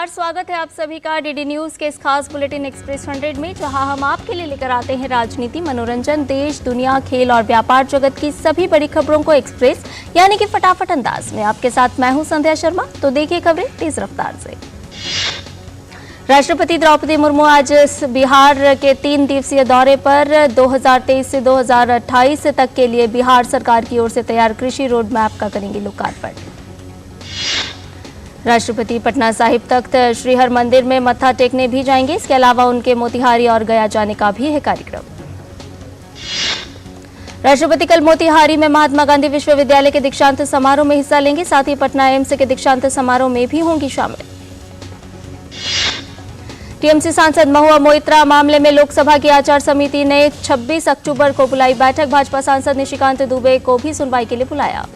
नमस्कार, स्वागत है आप सभी का डीडी न्यूज के इस खास बुलेटिन एक्सप्रेस 100 में, जहां हम आपके लिए लेकर आते हैं राजनीति, मनोरंजन, देश, दुनिया, खेल और व्यापार जगत की सभी बड़ी खबरों को एक्सप्रेस यानी कि फटाफट अंदाज में। आपके साथ मैं हूं संध्या शर्मा। तो देखिए खबरें तेज रफ्तार से। राष्ट्रपति द्रौपदी मुर्मू आज बिहार के 3 दिवसीय दौरे पर 2023 से 2028 तक के लिए बिहार सरकार की ओर से तैयार कृषि रोड मैप का करेंगे लोकार्पण। राष्ट्रपति पटना साहिब तख्त श्री हर मंदिर में मत्था टेकने भी जाएंगे। इसके अलावा उनके मोतिहारी और गया जाने का भी है कार्यक्रम। राष्ट्रपति कल मोतिहारी में महात्मा गांधी विश्वविद्यालय के दीक्षांत समारोह में हिस्सा लेंगे। साथ ही पटना एम्स के दीक्षांत समारोह में भी होंगी शामिल। टीएमसी सांसद महुआ मोइत्रा मामले में लोकसभा की आचार समिति ने 26 अक्टूबर को बुलाई बैठक। भाजपा सांसद निशिकांत दुबे को भी सुनवाई के लिए बुलाया।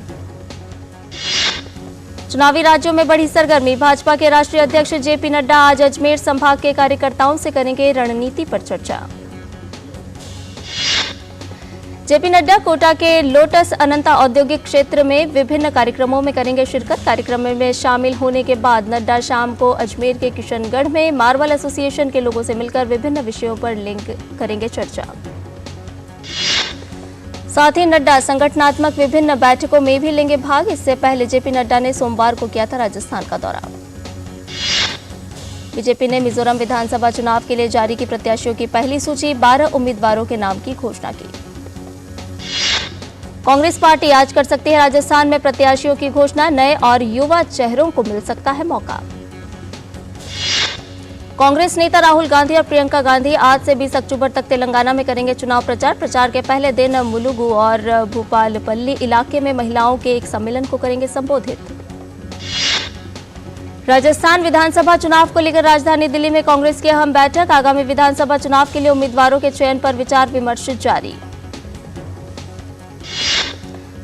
चुनावी राज्यों में बढ़ी सरगर्मी। भाजपा के राष्ट्रीय अध्यक्ष जेपी नड्डा आज अजमेर संभाग के कार्यकर्ताओं से करेंगे रणनीति पर चर्चा। जेपी नड्डा कोटा के लोटस अनंता औद्योगिक क्षेत्र में विभिन्न कार्यक्रमों में करेंगे शिरकत। कार्यक्रम में शामिल होने के बाद नड्डा शाम को अजमेर के किशनगढ़ में मार्बल एसोसिएशन के लोगों से मिलकर विभिन्न विषयों पर लिंक करेंगे चर्चा। साथ ही नड्डा संगठनात्मक विभिन्न बैठकों में भी लेंगे भाग। इससे पहले जेपी नड्डा ने सोमवार को किया था राजस्थान का दौरा। बीजेपी ने मिजोरम विधानसभा चुनाव के लिए जारी की प्रत्याशियों की पहली सूची। 12 उम्मीदवारों के नाम की घोषणा की। कांग्रेस पार्टी आज कर सकती है राजस्थान में प्रत्याशियों की घोषणा। नए और युवा चेहरों को मिल सकता है मौका। कांग्रेस नेता राहुल गांधी और प्रियंका गांधी आज से 20 अक्टूबर तक तेलंगाना में करेंगे चुनाव प्रचार। प्रचार के पहले दिन मुलुगु और भूपालपल्ली इलाके में महिलाओं के एक सम्मेलन को करेंगे संबोधित। राजस्थान विधानसभा चुनाव को लेकर राजधानी दिल्ली में कांग्रेस की अहम बैठक। आगामी विधानसभा चुनाव के लिए उम्मीदवारों के चयन पर विचार विमर्श जारी।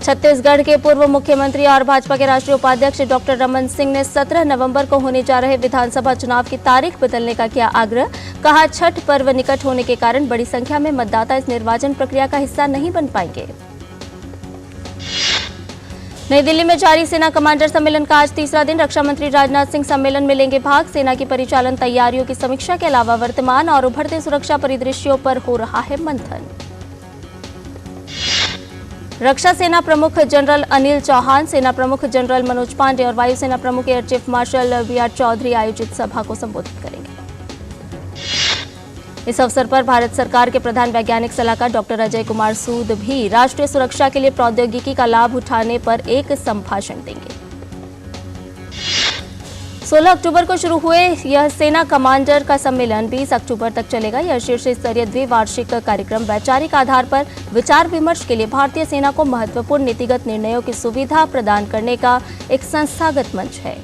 छत्तीसगढ़ के पूर्व मुख्यमंत्री और भाजपा के राष्ट्रीय उपाध्यक्ष डॉक्टर रमन सिंह ने 17 नवंबर को होने जा रहे विधानसभा चुनाव की तारीख बदलने का किया आग्रह। कहा, छठ पर्व निकट होने के कारण बड़ी संख्या में मतदाता इस निर्वाचन प्रक्रिया का हिस्सा नहीं बन पाएंगे। नई दिल्ली में जारी सेना कमांडर सम्मेलन का आज तीसरा दिन। रक्षा मंत्री राजनाथ सिंह सम्मेलन में लेंगे भाग। सेना की परिचालन तैयारियों की समीक्षा के अलावा वर्तमान और उभरते सुरक्षा परिदृश्यों पर हो रहा है मंथन। रक्षा सेना प्रमुख जनरल अनिल चौहान, सेना प्रमुख जनरल मनोज पांडे और वायुसेना प्रमुख air chief marshal V R. Chaudhari आयोजित सभा को संबोधित करेंगे। इस अवसर पर भारत सरकार के प्रधान वैज्ञानिक सलाहकार डॉक्टर अजय कुमार सूद भी राष्ट्रीय सुरक्षा के लिए प्रौद्योगिकी का लाभ उठाने पर एक संभाषण देंगे। 16 अक्टूबर को शुरू हुए यह सेना कमांडर का सम्मेलन 20 अक्टूबर तक चलेगा। यह शीर्ष स्तरीय द्विवार्षिक कार्यक्रम वैचारिक आधार पर विचार विमर्श के लिए भारतीय सेना को महत्वपूर्ण नीतिगत निर्णयों की सुविधा प्रदान करने का एक संस्थागत मंच है।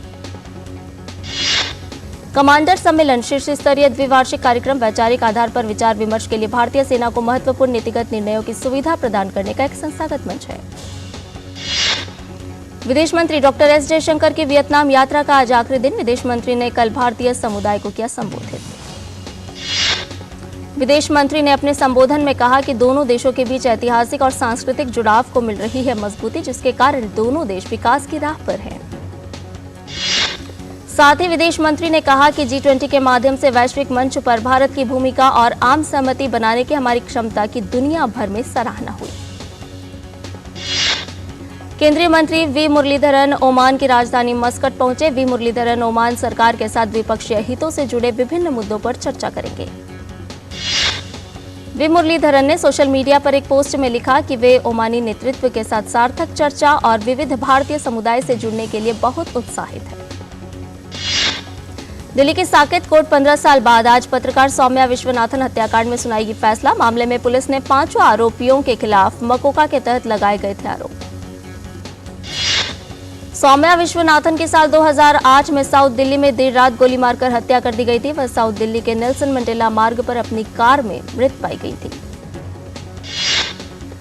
कमांडर सम्मेलन शीर्ष स्तरीय द्विवार्षिक कार्यक्रम वैचारिक आधार पर विचार विमर्श के लिए भारतीय सेना को महत्वपूर्ण नीतिगत निर्णयों की सुविधा प्रदान करने का एक संस्थागत मंच है। विदेश मंत्री डॉक्टर एस जयशंकर की वियतनाम यात्रा का आज आखिरी दिन। विदेश मंत्री ने कल भारतीय समुदाय को किया संबोधित। विदेश मंत्री ने अपने संबोधन में कहा कि दोनों देशों के बीच ऐतिहासिक और सांस्कृतिक जुड़ाव को मिल रही है मजबूती, जिसके कारण दोनों देश विकास की राह पर हैं। साथ ही विदेश मंत्री ने कहा कि G20 के माध्यम से वैश्विक मंच पर भारत की भूमिका और आम सहमति बनाने की हमारी क्षमता की दुनिया भर में सराहना हुई। केंद्रीय मंत्री वी मुरलीधरन ओमान की राजधानी मस्कट पहुंचे। वी मुरलीधरन ओमान सरकार के साथ द्विपक्षीय हितों से जुड़े विभिन्न मुद्दों पर चर्चा करेंगे। वी मुरलीधरन ने सोशल मीडिया पर एक पोस्ट में लिखा कि वे ओमानी नेतृत्व के साथ सार्थक चर्चा और विविध भारतीय समुदाय से जुड़ने के लिए बहुत उत्साहित हैं। दिल्ली की साकेत कोर्ट 15 साल बाद आज पत्रकार सौम्या विश्वनाथन हत्याकांड में सुनाएगी फैसला। मामले में पुलिस ने 5 आरोपियों के खिलाफ मकोका के तहत लगाए गए थे आरोप। सौम्या विश्वनाथन की साल 2008 में साउथ दिल्ली में देर रात गोली मारकर हत्या कर दी गई थी। वह साउथ दिल्ली के नेल्सन मंडेला मार्ग पर अपनी कार में मृत पाई गई थी।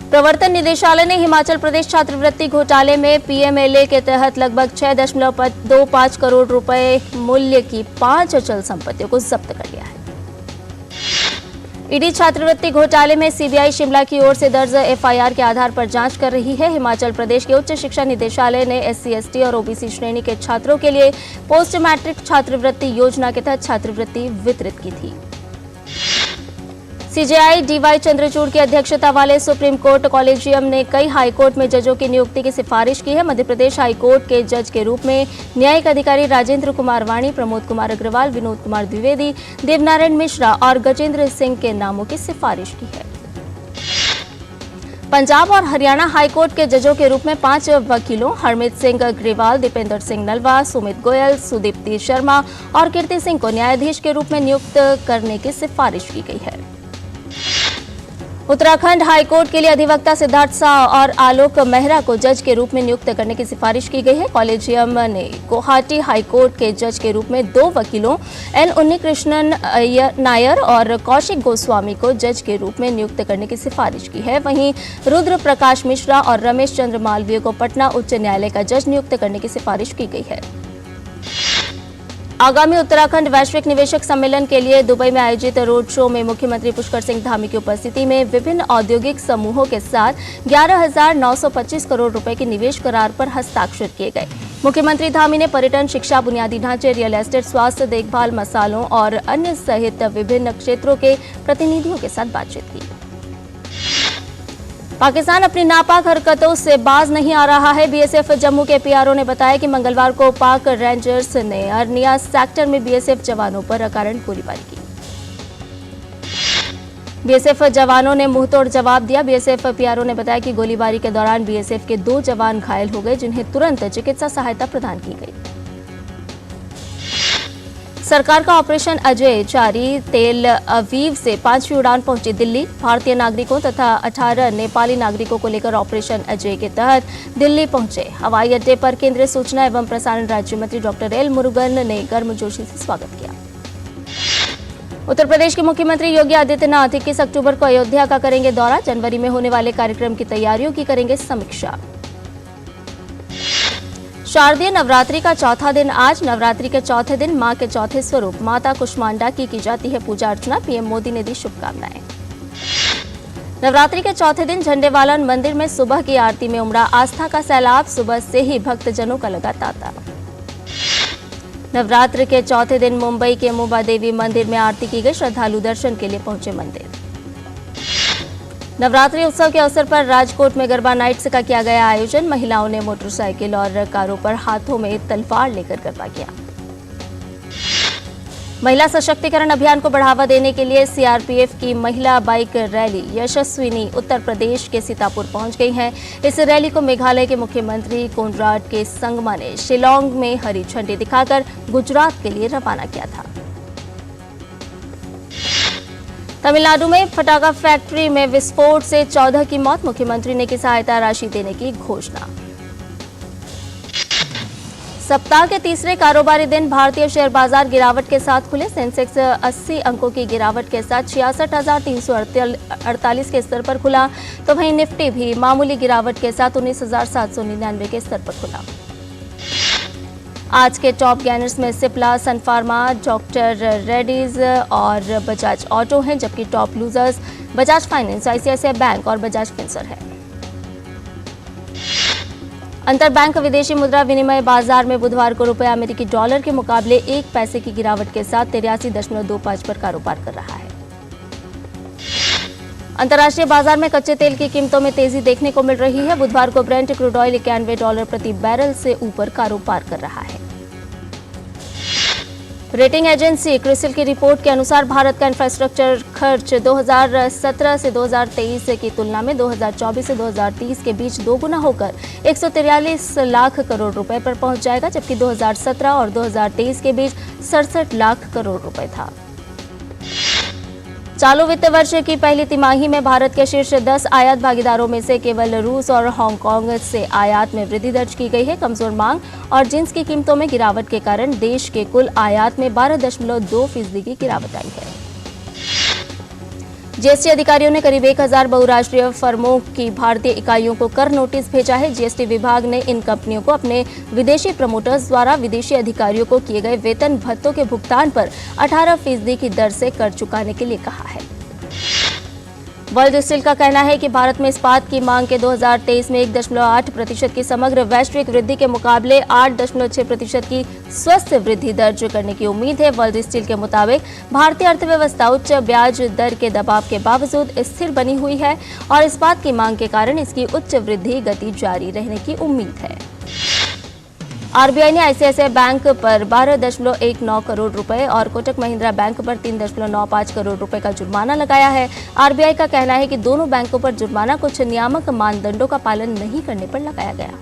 प्रवर्तन निदेशालय ने हिमाचल प्रदेश छात्रवृत्ति घोटाले में पीएमएलए के तहत लगभग 6.25 करोड़ रुपए मूल्य की 5 अचल संपत्तियों को जब्त कर लिया है। ईडी छात्रवृत्ति घोटाले में सीबीआई शिमला की ओर से दर्ज एफआईआर के आधार पर जांच कर रही है। हिमाचल प्रदेश के उच्च शिक्षा निदेशालय ने एससी/एसटी और ओबीसी श्रेणी के छात्रों के लिए पोस्ट मैट्रिक छात्रवृत्ति योजना के तहत छात्रवृत्ति वितरित की थी। सीजेआई डीवाई चंद्रचूड़ की अध्यक्षता वाले सुप्रीम कोर्ट कॉलेजियम ने कई हाईकोर्ट में जजों की नियुक्ति की सिफारिश की है। मध्य प्रदेश हाईकोर्ट के जज के रूप में न्यायिक अधिकारी राजेंद्र कुमार वाणी, प्रमोद कुमार अग्रवाल, विनोद कुमार द्विवेदी, देवनारायण मिश्रा और गजेंद्र सिंह के नामों की सिफारिश की है। पंजाब और हरियाणा हाईकोर्ट के जजों के रूप में 5 वकीलों हरमीत सिंह ग्रेवाल, दीपेंद्र सिंह नलवा, सुमित गोयल, सुदीप्ति शर्मा और कीर्ति सिंह को न्यायाधीश के रूप में नियुक्त करने की सिफारिश की गई है। उत्तराखंड हाईकोर्ट के लिए अधिवक्ता सिद्धार्थ शाह और आलोक मेहरा को जज के रूप में नियुक्त करने की सिफारिश की गई है। कॉलेजियम ने गुवाहाटी हाईकोर्ट के जज के रूप में 2 वकीलों एन उन्नीकृष्णन नायर और कौशिक गोस्वामी को जज के रूप में नियुक्त करने की सिफारिश की है। वहीं रुद्र प्रकाश मिश्रा और रमेश चंद्र मालवीय को पटना उच्च न्यायालय का जज नियुक्त करने की सिफारिश की गई है। आगामी उत्तराखंड वैश्विक निवेशक सम्मेलन के लिए दुबई में आयोजित रोड शो में मुख्यमंत्री पुष्कर सिंह धामी की उपस्थिति में विभिन्न औद्योगिक समूहों के साथ 11,925 करोड़ रुपए के निवेश करार पर हस्ताक्षर किए गए। मुख्यमंत्री धामी ने पर्यटन, शिक्षा, बुनियादी ढांचे, रियल एस्टेट, स्वास्थ्य देखभाल, मसालों और अन्य सहित विभिन्न क्षेत्रों के प्रतिनिधियों के साथ बातचीत की। पाकिस्तान अपनी नापाक हरकतों से बाज नहीं आ रहा है। बीएसएफ जम्मू के पीआरओ ने बताया कि मंगलवार को पाक रेंजर्स ने अरनिया सेक्टर में बीएसएफ जवानों पर अकारण गोलीबारी की। बीएसएफ जवानों ने मुंहतोड़ जवाब दिया। बीएसएफ पीआरओ ने बताया कि गोलीबारी के दौरान बीएसएफ के 2 जवान घायल हो गए, जिन्हें तुरंत चिकित्सा सहायता प्रदान की गई। सरकार का ऑपरेशन अजय जारी। तेल अवीव से 5वीं उड़ान पहुंची दिल्ली। भारतीय नागरिकों तथा 18 नेपाली नागरिकों को लेकर ऑपरेशन अजय के तहत दिल्ली पहुंचे। हवाई अड्डे पर केंद्रीय सूचना एवं प्रसारण राज्य मंत्री डॉक्टर एल मुरुगन ने गर्मजोशी से स्वागत किया। उत्तर प्रदेश के मुख्यमंत्री योगी आदित्यनाथ 21 अक्टूबर को अयोध्या का करेंगे दौरा। जनवरी में होने वाले कार्यक्रम की तैयारियों की करेंगे समीक्षा। शारदीय नवरात्रि का चौथा दिन आज। नवरात्रि के चौथे दिन मां के चौथे स्वरूप माता कुष्मांडा की जाती है पूजा अर्चना। पीएम मोदी ने दी शुभकामनाएं। नवरात्रि के चौथे दिन झंडेवालन मंदिर में सुबह की आरती में उमड़ा आस्था का सैलाब। सुबह से ही भक्तजनों का लगा तांता। नवरात्र के चौथे दिन मुंबई के मुंबा देवी मंदिर में आरती की गई। श्रद्धालु दर्शन के लिए पहुंचे मंदिर। नवरात्रि उत्सव के अवसर पर राजकोट में गरबा नाइट्स का किया गया आयोजन। महिलाओं ने मोटरसाइकिल और कारों पर हाथों में तलवार लेकर गरबा किया। महिला सशक्तिकरण अभियान को बढ़ावा देने के लिए सीआरपीएफ की महिला बाइक रैली यशस्विनी उत्तर प्रदेश के सीतापुर पहुंच गई है। इस रैली को मेघालय के मुख्यमंत्री कोनराड के संगमा ने शिलांग में हरी झंडी दिखाकर गुजरात के लिए रवाना किया था। तमिलनाडु में पटाखा फैक्ट्री में विस्फोट से 14 की मौत। मुख्यमंत्री ने की सहायता राशि देने की घोषणा। सप्ताह के तीसरे कारोबारी दिन भारतीय शेयर बाजार गिरावट के साथ खुले। सेंसेक्स 80 अंकों की गिरावट के साथ 66,348 के स्तर पर खुला, तो वहीं निफ्टी भी मामूली गिरावट के साथ 19,799 के स्तर पर खुला। आज के टॉप गेनर्स में सिप्ला, सन फार्मा, डॉक्टर रेड्डीज और बजाज ऑटो हैं, जबकि top losers Bajaj finance, ICICI bank और बजाज फिंसर है। अंतरबैंक विदेशी मुद्रा विनिमय बाजार में बुधवार को रुपया अमेरिकी डॉलर के मुकाबले 1 पैसे की गिरावट के साथ 83.25 पर कारोबार कर रहा है। अंतर्राष्ट्रीय बाजार में कच्चे तेल की कीमतों में तेजी देखने को मिल रही है। बुधवार को ब्रेंट क्रूड ऑयल $91 प्रति बैरल से ऊपर कारोबार कर रहा है। रेटिंग एजेंसी क्रिसिल की रिपोर्ट के अनुसार भारत का इंफ्रास्ट्रक्चर खर्च 2017 से 2023 की तुलना में 2024 से 2030 के बीच दोगुना होकर 143 लाख करोड़ रुपए पर पहुंच जाएगा, जबकि 2017 और 2023 के बीच 67 लाख करोड़ रुपए था। चालू वित्त वर्ष की पहली तिमाही में भारत के शीर्ष 10 आयात भागीदारों में से केवल रूस और हांगकांग से आयात में वृद्धि दर्ज की गई है। कमजोर मांग और जिंस की कीमतों में गिरावट के कारण देश के कुल आयात में 12.2% की गिरावट आई है। जीएसटी अधिकारियों ने करीब 1000 बहुराष्ट्रीय फर्मों की भारतीय इकाइयों को कर नोटिस भेजा है। जीएसटी विभाग ने इन कंपनियों को अपने विदेशी प्रमोटर्स द्वारा विदेशी अधिकारियों को किए गए वेतन भत्तों के भुगतान पर 18% की दर से कर चुकाने के लिए कहा है। वर्ल्ड स्टील का कहना है कि भारत में इस्पात की मांग के 2023 में 1.8% की समग्र वैश्विक वृद्धि के मुकाबले 8.6% की स्वस्थ वृद्धि दर्ज करने की उम्मीद है। वर्ल्ड स्टील के मुताबिक भारतीय अर्थव्यवस्था उच्च ब्याज दर के दबाव के बावजूद स्थिर बनी हुई है और इस्पात की मांग के कारण इसकी उच्च वृद्धि गति जारी रहने की उम्मीद है। आरबीआई ने आईसीआईसीआई बैंक पर 12.19 करोड़ रुपए और कोटक महिंद्रा बैंक पर 3.95 करोड़ रुपए का जुर्माना लगाया है। आरबीआई का कहना है कि दोनों बैंकों पर जुर्माना कुछ नियामक मानदंडों का पालन नहीं करने पर लगाया गया।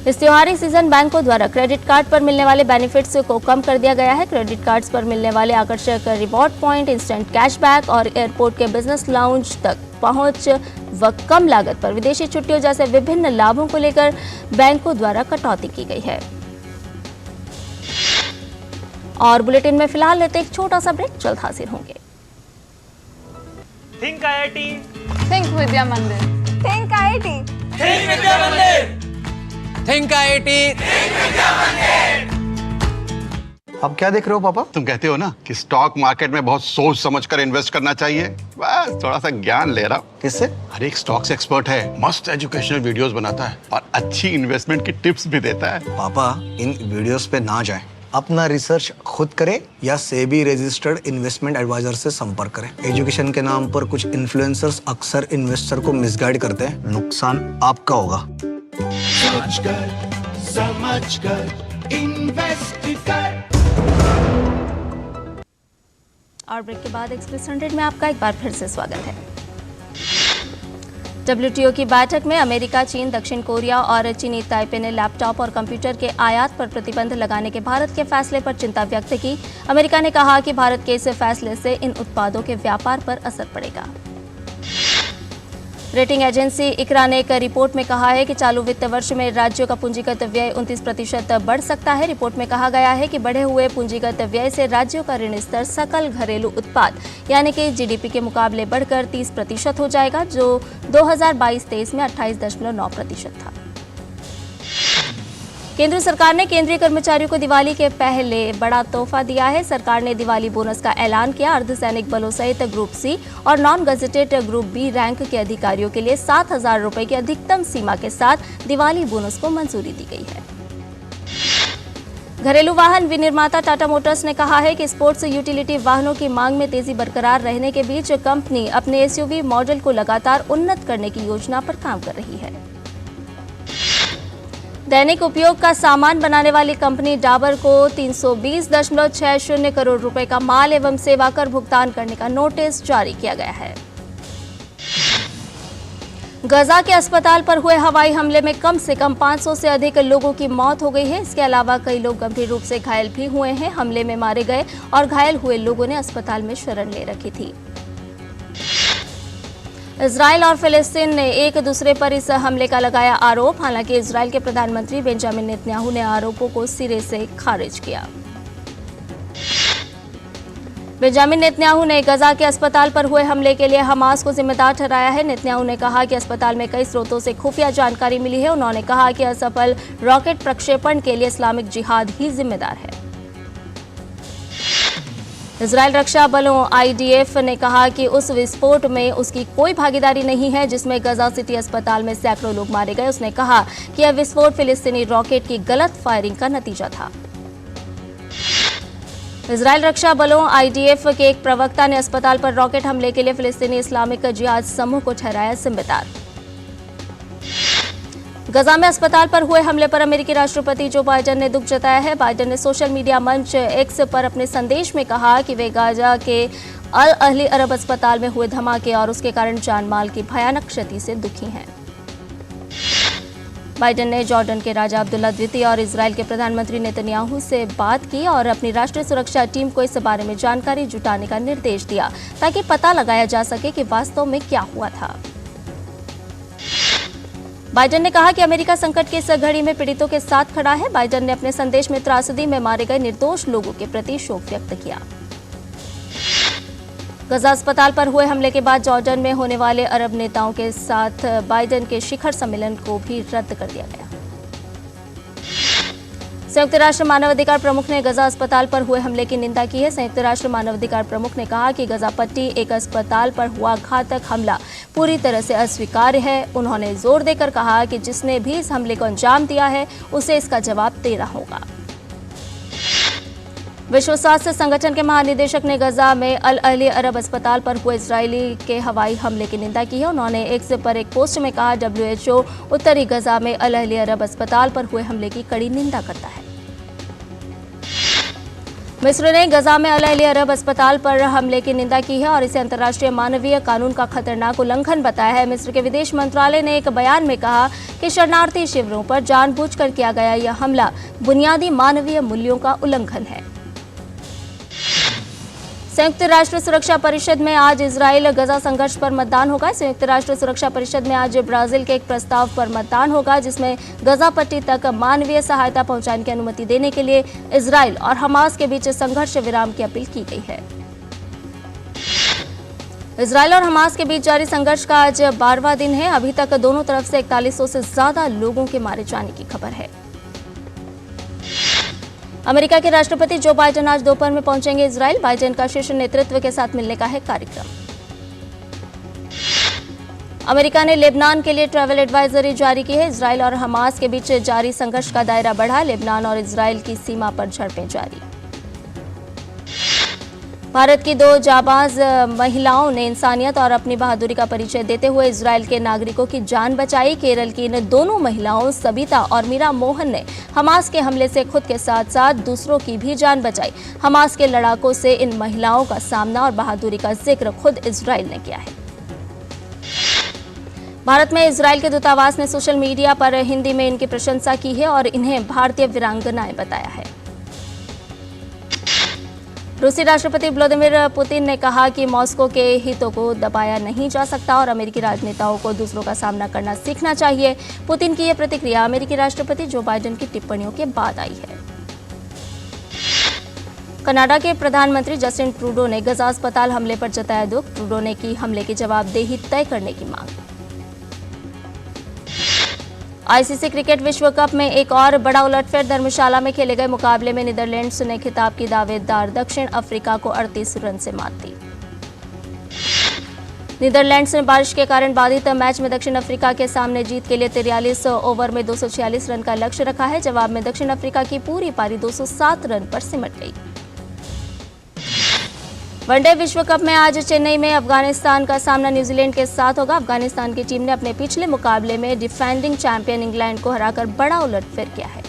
इस त्योहारी सीजन बैंकों द्वारा क्रेडिट कार्ड पर मिलने वाले बेनिफिट्स को कम कर दिया गया है। क्रेडिट कार्ड्स पर मिलने वाले आकर्षक रिवॉर्ड पॉइंट, इंस्टेंट कैशबैक और एयरपोर्ट के बिजनेस लाउंज तक पहुंच व कम लागत पर विदेशी छुट्टियों जैसे विभिन्न लाभों को लेकर बैंकों द्वारा कटौती की गई है। और बुलेटिन में फिलहाल लेते एक छोटा सा ब्रेक, जल्द हाजिर होंगे। थिंक आईआईटी, थिंक विद्या मंदिर, थिंक आईआईटी, थिंक विद्या मंदिर, थिंक आईआईटी, थिंक विद्या मंदिर। अब क्या देख रहे हो पापा? तुम कहते हो ना कि स्टॉक मार्केट में बहुत सोच समझकर इन्वेस्ट करना चाहिए, बस थोड़ा सा ज्ञान ले रहा हूं। किससे? हर एक स्टॉक्स एक्सपर्ट है, मस्त एजुकेशनल वीडियोस बनाता है और अच्छी इन्वेस्टमेंट की टिप्स भी देता है। पापा इन वीडियोस पे ना जाएं, अपना रिसर्च खुद करें या सेबी रजिस्टर्ड इन्वेस्टमेंट एडवाइजर से संपर्क करें। एजुकेशन के नाम पर कुछ इन्फ्लुएंसर्स अक्सर इन्वेस्टर को मिसगाइड करते हैं, नुकसान आपका होगा। समझ कर इन्वेस्ट कर। और ब्रेक के बाद एक्सप्रेस 100 में आपका एक बार फिर से स्वागत है। WTO की बैठक में अमेरिका, चीन, दक्षिण कोरिया और चीनी ताइपे ने लैपटॉप और कंप्यूटर के आयात पर प्रतिबंध लगाने के भारत के फैसले पर चिंता व्यक्त की। अमेरिका ने कहा कि भारत के इस फैसले से इन उत्पादों के व्यापार पर असर पड़ेगा। रेटिंग एजेंसी इकरा ने एक रिपोर्ट में कहा है कि चालू वित्त वर्ष में राज्यों का पूंजीगत व्यय 29% बढ़ सकता है। रिपोर्ट में कहा गया है कि बढ़े हुए पूंजीगत व्यय से राज्यों का ऋण स्तर सकल घरेलू उत्पाद यानी कि जीडीपी के मुकाबले बढ़कर 30% हो जाएगा, जो 2022-23 में 28.9% था। केंद्र सरकार ने केंद्रीय कर्मचारियों को दिवाली के पहले बड़ा तोहफा दिया है। सरकार ने दिवाली बोनस का ऐलान किया। अर्धसैनिक बलों सहित ग्रुप सी और non gazetted group B rank के अधिकारियों के लिए 7,000 रुपए की अधिकतम सीमा के साथ दिवाली बोनस को मंजूरी दी गई है। घरेलू वाहन विनिर्माता टाटा मोटर्स ने कहा है कि स्पोर्ट्स यूटिलिटी वाहनों की मांग में तेजी बरकरार रहने के बीच कंपनी अपने एसयूवी मॉडल को लगातार उन्नत करने की योजना पर काम कर रही है। दैनिक उपयोग का सामान बनाने वाली कंपनी डाबर को 320.60 करोड़ रुपए का माल एवं सेवा कर भुगतान करने का नोटिस जारी किया गया है। गजा के अस्पताल पर हुए हवाई हमले में कम से कम 500 से अधिक लोगों की मौत हो गई है। इसके अलावा कई लोग गंभीर रूप से घायल भी हुए हैं। हमले में मारे गए और घायल हुए लोगों ने अस्पताल में शरण ले रखी थी। इजराइल और फिलिस्तीन ने एक दूसरे पर इस हमले का लगाया आरोप। हालांकि इजराइल के प्रधानमंत्री बेंजामिन नेतन्याहू ने आरोपों को सिरे से खारिज किया। बेंजामिन नेतन्याहू ने गजा के अस्पताल पर हुए हमले के लिए हमास को जिम्मेदार ठहराया है। नेतन्याहू ने कहा कि अस्पताल में कई स्रोतों से खुफिया जानकारी मिली है। उन्होंने कहा कि असफल रॉकेट प्रक्षेपण के लिए इस्लामिक जिहाद ही जिम्मेदार है। इजरायल रक्षा बलों IDF ने कहा कि उस विस्फोट में उसकी कोई भागीदारी नहीं है जिसमें गजा सिटी अस्पताल में सैकड़ों लोग मारे गए। उसने कहा कि यह विस्फोट फिलिस्तीनी रॉकेट की गलत फायरिंग का नतीजा था। इजरायल रक्षा बलों IDF के एक प्रवक्ता ने अस्पताल पर रॉकेट हमले के लिए फिलिस्तीनी इस्लामिक जिहाद समूह को ठहराया जिम्मेदार। गजा में अस्पताल पर हुए हमले पर अमेरिकी राष्ट्रपति जो बाइडेन ने दुख जताया है। बाइडेन ने सोशल मीडिया मंच एक्स पर अपने संदेश में कहा कि वे गाजा के अल अहली अरब अस्पताल में हुए धमाके और उसके कारण जान माल की भयानक क्षति से दुखी हैं। बाइडेन ने जॉर्डन के राजा अब्दुल्ला द्वितीय और इजराइल के प्रधानमंत्री नेतन्याहू से बात की और अपनी राष्ट्रीय सुरक्षा टीम को इस बारे में जानकारी जुटाने का निर्देश दिया ताकि पता लगाया जा सके कि वास्तव में क्या हुआ था। बाइडेन ने कहा कि अमेरिका संकट की इस घड़ी में पीड़ितों के साथ खड़ा है। बाइडेन ने अपने संदेश में त्रासदी में मारे गए निर्दोष लोगों के प्रति शोक व्यक्त किया। गजा अस्पताल पर हुए हमले के बाद जॉर्डन में होने वाले अरब नेताओं के साथ बाइडेन के शिखर सम्मेलन को भी रद्द कर दिया गया। संयुक्त राष्ट्र मानवाधिकार प्रमुख ने गजा अस्पताल पर हुए हमले की निंदा की है। संयुक्त राष्ट्र मानवाधिकार प्रमुख ने कहा कि गजा पट्टी एक अस्पताल पर हुआ घातक हमला पूरी तरह से अस्वीकार्य है। उन्होंने जोर देकर कहा कि जिसने भी इस हमले को अंजाम दिया है उसे इसका जवाब देना होगा। विश्व स्वास्थ्य संगठन के महानिदेशक ने गजा में अल अहली अरब अस्पताल पर हुए इजरायली के हवाई हमले की निंदा की है। उन्होंने एक्स पर एक पोस्ट में कहा, WHO उत्तरी गजा में अल अहली अरब अस्पताल पर हुए हमले की कड़ी निंदा करता है। मिस्र ने गजा में अल अहली अरब अस्पताल पर हमले की निंदा की है और इसे अंतर्राष्ट्रीय मानवीय कानून का खतरनाक उल्लंघन बताया है। मिस्र के विदेश मंत्रालय ने एक बयान में कहा कि शरणार्थी शिविरों पर जानबूझकर किया गया यह हमला बुनियादी मानवीय मूल्यों का उल्लंघन है। संयुक्त राष्ट्र सुरक्षा परिषद में आज इजराइल गजा संघर्ष पर मतदान होगा। संयुक्त राष्ट्र सुरक्षा परिषद में आज ब्राजील के एक प्रस्ताव पर मतदान होगा जिसमें गजा पट्टी तक मानवीय सहायता पहुंचाने की अनुमति देने के लिए इजराइल और हमास के बीच संघर्ष विराम की अपील की गई है। इजराइल और हमास के बीच जारी संघर्ष का आज 12वां दिन है। अभी तक दोनों तरफ से 4100 से ज्यादा लोगों के मारे जाने की खबर है। अमेरिका के राष्ट्रपति जो बाइडेन आज दोपहर में पहुंचेंगे इजराइल। बाइडेन का शीर्ष नेतृत्व के साथ मिलने का है कार्यक्रम। अमेरिका ने लेबनान के लिए ट्रैवल एडवाइजरी जारी की है। इजराइल और हमास के बीच जारी संघर्ष का दायरा बढ़ा। लेबनान और इजराइल की सीमा पर झड़पें जारी। भारत की 2 जाबाज महिलाओं ने इंसानियत और अपनी बहादुरी का परिचय देते हुए इजराइल के नागरिकों की जान बचाई। केरल की इन दोनों महिलाओं सबिता और मीरा मोहन ने हमास के हमले से खुद के साथ साथ दूसरों की भी जान बचाई। हमास के लड़ाकों से इन महिलाओं का सामना और बहादुरी का जिक्र खुद इजराइल ने किया है। भारत में इजराइल के दूतावास ने सोशल मीडिया पर हिंदी में इनकी प्रशंसा की है और इन्हें भारतीय वीरांगनाएं बताया है। रूसी राष्ट्रपति व्लादिमीर पुतिन ने कहा कि मॉस्को के हितों को दबाया नहीं जा सकता और अमेरिकी राजनेताओं को दूसरों का सामना करना सीखना चाहिए। पुतिन की यह प्रतिक्रिया अमेरिकी राष्ट्रपति जो बाइडेन की टिप्पणियों के बाद आई है। कनाडा के प्रधानमंत्री जस्टिन ट्रूडो ने गजा अस्पताल हमले पर जताया दुख। ट्रूडो ने की हमले की जवाबदेही तय करने की मांग। आईसीसी क्रिकेट विश्व कप में एक और बड़ा उलटफेर। धर्मशाला में खेले गए मुकाबले में नीदरलैंड्स ने खिताब की दावेदार दक्षिण अफ्रीका को 38 रन से मात दी। नीदरलैंड्स ने बारिश के कारण बाधित मैच में दक्षिण अफ्रीका के सामने जीत के लिए 43 ओवर में 246 रन का लक्ष्य रखा है। जवाब में दक्षिण अफ्रीका की पूरी पारी 207 रन पर सिमट गई। वनडे विश्व कप में आज चेन्नई में अफगानिस्तान का सामना न्यूजीलैंड के साथ होगा। अफगानिस्तान की टीम ने अपने पिछले मुकाबले में डिफेंडिंग चैंपियन इंग्लैंड को हराकर बड़ा उलटफेर किया है।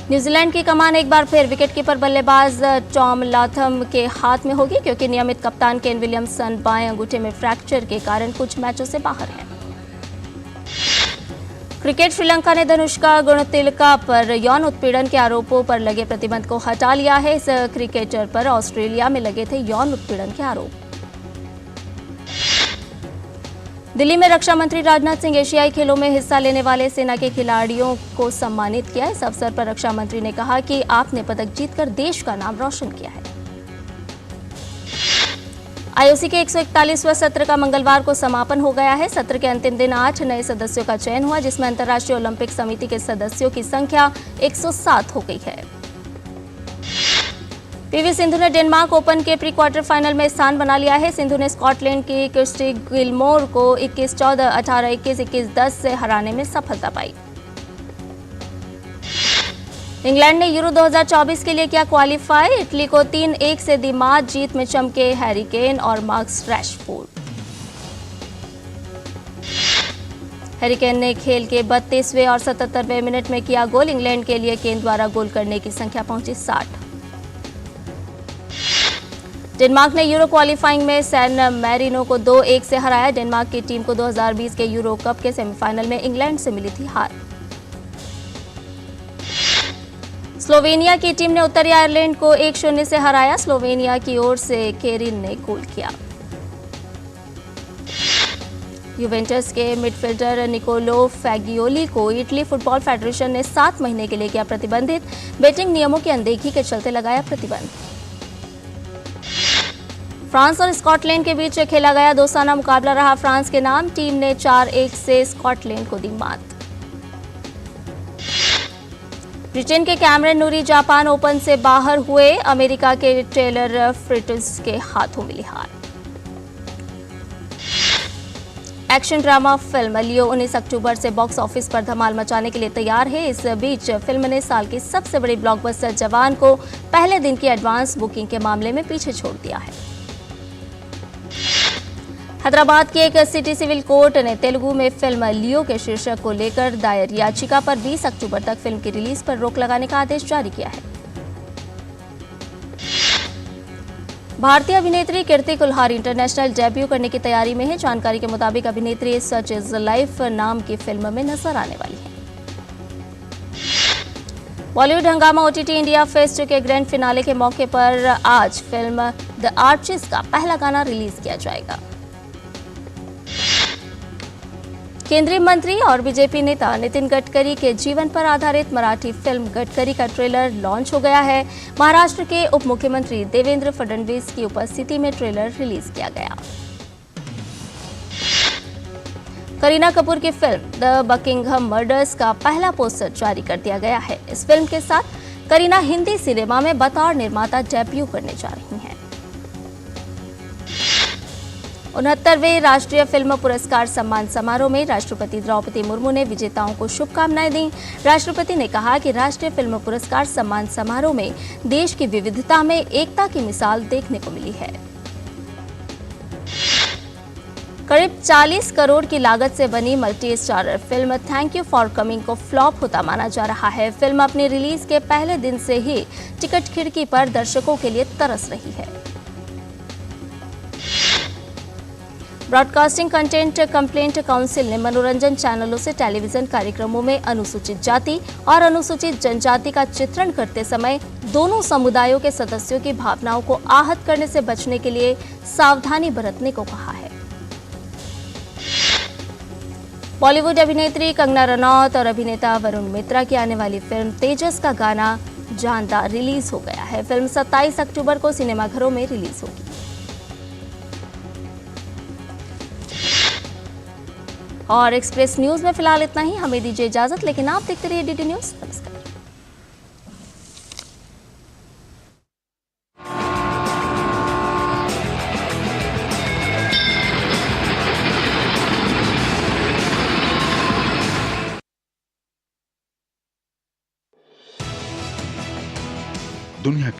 न्यूजीलैंड की कमान एक बार फिर विकेटकीपर बल्लेबाज टॉम लाथम के हाथ में होगी क्योंकि नियमित कप्तान केन विलियमसन बाएं अंगूठे में फ्रैक्चर के कारण कुछ मैचों से बाहर हैं। क्रिकेट श्रीलंका ने धनुष्का गुणतिलका पर यौन उत्पीड़न के आरोपों पर लगे प्रतिबंध को हटा लिया है। इस क्रिकेटर पर ऑस्ट्रेलिया में लगे थे यौन उत्पीड़न के आरोप। दिल्ली में रक्षा मंत्री राजनाथ सिंह एशियाई खेलों में हिस्सा लेने वाले सेना के खिलाड़ियों को सम्मानित किया। इस अवसर पर रक्षा मंत्री ने कहा कि आपने पदक जीतकर देश का नाम रोशन किया है। आईओसी के 141वां सत्र का मंगलवार को समापन हो गया है। सत्र के अंतिम दिन 8 नए सदस्यों का चयन हुआ जिसमें अंतर्राष्ट्रीय ओलंपिक समिति के सदस्यों की संख्या 107 हो गई है। पीवी सिंधु ने डेनमार्क ओपन के प्री क्वार्टर फाइनल में स्थान बना लिया है। सिंधु ने स्कॉटलैंड की क्रिस्टी गिलमोर को 21-14, 18-21, 21-10 से हराने में सफलता पाई। इंग्लैंड ने यूरो 2024 के लिए किया क्वालिफाई। इटली को 3-1 से दी मात। जीत में चमके हैरी केन और मार्कस रैशफोर्ड। हैरी केन ने खेल के 32वें और 77वें मिनट में किया गोल। इंग्लैंड के लिए केन द्वारा गोल करने की संख्या पहुंची 60। डेनमार्क ने यूरो क्वालिफाइंग में सैन मैरिनो को 2-1 से हराया। डेनमार्क की टीम को 2020 के यूरो कप के सेमीफाइनल में इंग्लैंड से मिली थी हार। स्लोवेनिया की टीम ने उत्तरी आयरलैंड को 1-0 से हराया। स्लोवेनिया की ओर से केरिन ने गोल किया। यूवेंटस के मिडफील्डर निकोलो फैगियोली को इटली फुटबॉल फेडरेशन ने 7 महीने के लिए किया प्रतिबंधित। बेटिंग नियमों की अनदेखी के चलते लगाया प्रतिबंध। फ्रांस और स्कॉटलैंड के बीच खेला गया दोस्ताना मुकाबला रहा फ्रांस के नाम। टीम ने 4-1 से स्कॉटलैंड को दी मात। ब्रिटेन के कैमरन नूरी जापान ओपन से बाहर हुए, अमेरिका के टेलर फ्रिट्ज के हाथों मिली हार। एक्शन ड्रामा फिल्म लियो 19 अक्टूबर से बॉक्स ऑफिस पर धमाल मचाने के लिए तैयार है। इस बीच फिल्म ने साल की सबसे बड़ी ब्लॉकबस्टर जवान को पहले दिन की एडवांस बुकिंग के मामले में पीछे छोड़ दिया है। हैदराबाद की एक सिटी सिविल कोर्ट ने तेलुगु में फिल्म लियो के शीर्षक को लेकर दायर याचिका पर 20 अक्टूबर तक फिल्म की रिलीज पर रोक लगाने का आदेश जारी किया है। भारतीय अभिनेत्री कीर्ति कुल्हारी इंटरनेशनल डेब्यू करने की तैयारी में है। जानकारी के मुताबिक अभिनेत्री सच इज लाइफ नाम की फिल्म में नजर आने वाली है। बॉलीवुड हंगामा ओटीटी इंडिया फेस्ट के ग्रैंड फिनाले के मौके पर आज फिल्म द आर्चिज का पहला गाना रिलीज किया जाएगा। केंद्रीय मंत्री और बीजेपी नेता नितिन गडकरी के जीवन पर आधारित मराठी फिल्म गडकरी का ट्रेलर लॉन्च हो गया है। महाराष्ट्र के उप मुख्यमंत्री देवेंद्र फडणवीस की उपस्थिति में ट्रेलर रिलीज किया गया। करीना कपूर की फिल्म द बकिंघम मर्डर्स का पहला पोस्टर जारी कर दिया गया है। इस फिल्म के साथ करीना हिंदी सिनेमा में बतौर निर्माता डेब्यू करने जा रही हैं। 69वें राष्ट्रीय फिल्म पुरस्कार सम्मान समारोह में राष्ट्रपति द्रौपदी मुर्मू ने विजेताओं को शुभकामनाएं दी। राष्ट्रपति ने कहा कि राष्ट्रीय फिल्म पुरस्कार सम्मान समारोह में देश की विविधता में एकता की मिसाल देखने को मिली है। करीब 40 करोड़ की लागत से बनी multi starrer film thank you for coming को फ्लॉप होता माना जा रहा है। फिल्म अपनी रिलीज के पहले दिन से ही टिकट खिड़की पर दर्शकों के लिए तरस रही है। ब्रॉडकास्टिंग कंटेंट कंप्लेंट काउंसिल ने मनोरंजन चैनलों से टेलीविजन कार्यक्रमों में अनुसूचित जाति और अनुसूचित जनजाति का चित्रण करते समय दोनों समुदायों के सदस्यों की भावनाओं को आहत करने से बचने के लिए सावधानी बरतने को कहा है। बॉलीवुड अभिनेत्री कंगना रनौत और अभिनेता वरुण मित्रा की आने वाली फिल्म तेजस का गाना जानदार रिलीज हो गया है। फिल्म 27 अक्टूबर को सिनेमाघरों में रिलीज होगी। और एक्सप्रेस न्यूज में फिलहाल इतना ही। हमें दीजिए इजाजत, लेकिन आप देखते रहिए डीडी न्यूज। नमस्कार। दुनिया